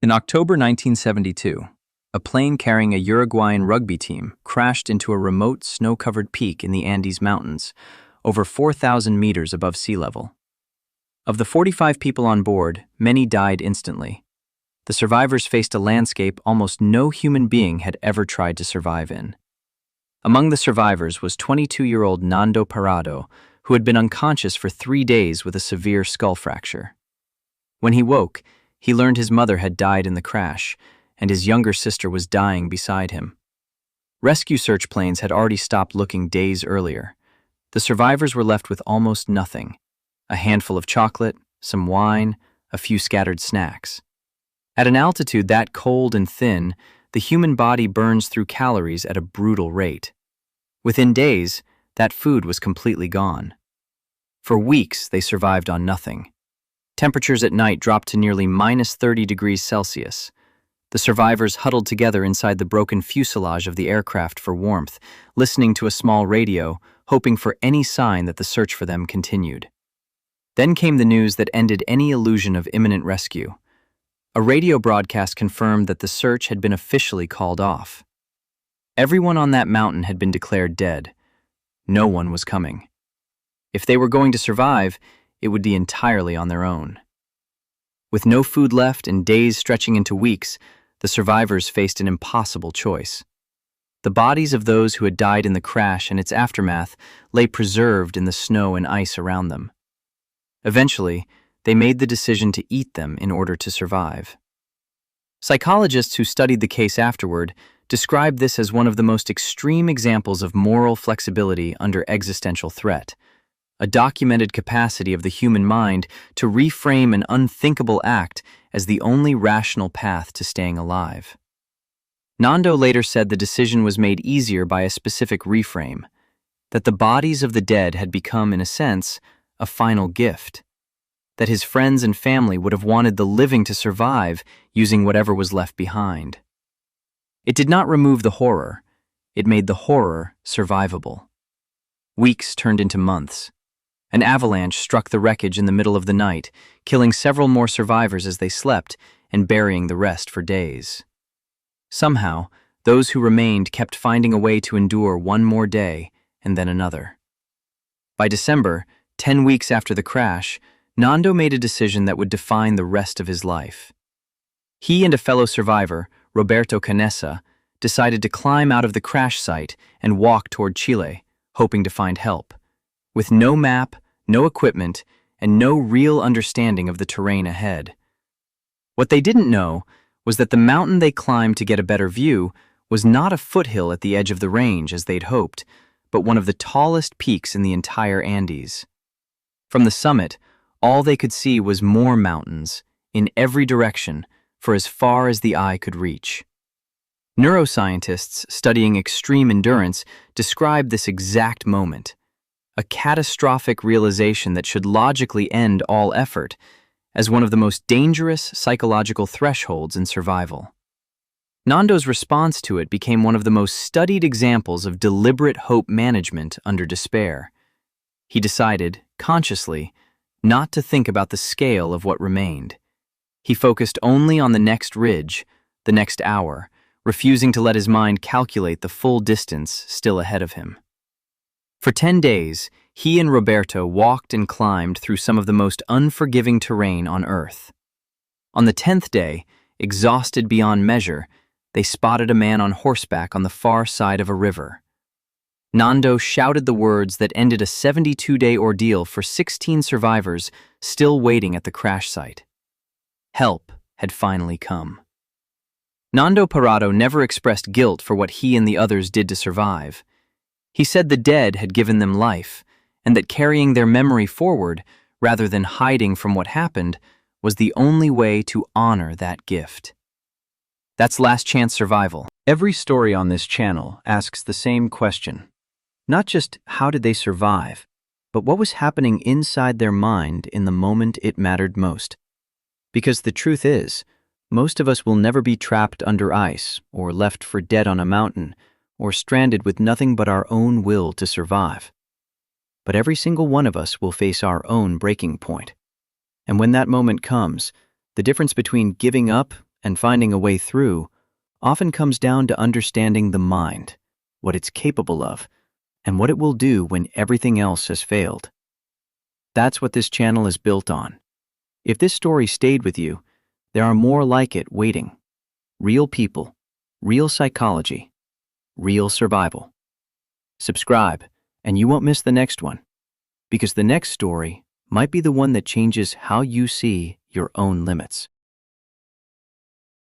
In October 1972, a plane carrying a Uruguayan rugby team crashed into a remote snow-covered peak in the Andes Mountains, over 4,000 meters above sea level. Of the 45 people on board, many died instantly. The survivors faced a landscape almost no human being had ever tried to survive in. Among the survivors was 22-year-old Nando Parrado, who had been unconscious for 3 days with a severe skull fracture. When he woke, he learned his mother had died in the crash, and his younger sister was dying beside him. Rescue search planes had already stopped looking days earlier. The survivors were left with almost nothing: a handful of chocolate, some wine, a few scattered snacks. At an altitude that cold and thin, the human body burns through calories at a brutal rate. Within days, that food was completely gone. For weeks, they survived on nothing. Temperatures at night dropped to nearly -30 degrees Celsius. The survivors huddled together inside the broken fuselage of the aircraft for warmth, listening to a small radio, hoping for any sign that the search for them continued. Then came the news that ended any illusion of imminent rescue. A radio broadcast confirmed that the search had been officially called off. Everyone on that mountain had been declared dead. No one was coming. If they were going to survive, it would be entirely on their own. With no food left and days stretching into weeks, the survivors faced an impossible choice. The bodies of those who had died in the crash and its aftermath lay preserved in the snow and ice around them. Eventually, they made the decision to eat them in order to survive. Psychologists who studied the case afterward described this as one of the most extreme examples of moral flexibility under existential threat, a documented capacity of the human mind to reframe an unthinkable act as the only rational path to staying alive. Nando later said the decision was made easier by a specific reframe, that the bodies of the dead had become, in a sense, a final gift, that his friends and family would have wanted the living to survive using whatever was left behind. It did not remove the horror, it made the horror survivable. Weeks turned into months. An avalanche struck the wreckage in the middle of the night, killing several more survivors as they slept and burying the rest for days. Somehow, those who remained kept finding a way to endure one more day and then another. By December, 10 weeks after the crash, Nando made a decision that would define the rest of his life. He and a fellow survivor, Roberto Canessa, decided to climb out of the crash site and walk toward Chile, hoping to find help. With no map, no equipment, and no real understanding of the terrain ahead. What they didn't know was that the mountain they climbed to get a better view was not a foothill at the edge of the range as they'd hoped, but one of the tallest peaks in the entire Andes. From the summit, all they could see was more mountains, in every direction, for as far as the eye could reach. Neuroscientists studying extreme endurance describe this exact moment, a catastrophic realization that should logically end all effort, as one of the most dangerous psychological thresholds in survival. Nando's response to it became one of the most studied examples of deliberate hope management under despair. He decided, consciously, not to think about the scale of what remained. He focused only on the next ridge, the next hour, refusing to let his mind calculate the full distance still ahead of him. For 10 days, he and Roberto walked and climbed through some of the most unforgiving terrain on Earth. On the 10th day, exhausted beyond measure, they spotted a man on horseback on the far side of a river. Nando shouted the words that ended a 72-day ordeal for 16 survivors still waiting at the crash site. Help had finally come. Nando Parrado never expressed guilt for what he and the others did to survive. He said the dead had given them life, and that carrying their memory forward, rather than hiding from what happened, was the only way to honor that gift. That's Last Chance Survival. Every story on this channel asks the same question. Not just how did they survive, but what was happening inside their mind in the moment it mattered most. Because the truth is, most of us will never be trapped under ice or left for dead on a mountain, or stranded with nothing but our own will to survive. But every single one of us will face our own breaking point. And when that moment comes, the difference between giving up and finding a way through often comes down to understanding the mind, what it's capable of, and what it will do when everything else has failed. That's what this channel is built on. If this story stayed with you, there are more like it waiting. Real people, real psychology, real survival. Subscribe, and you won't miss the next one, because the next story might be the one that changes how you see your own limits.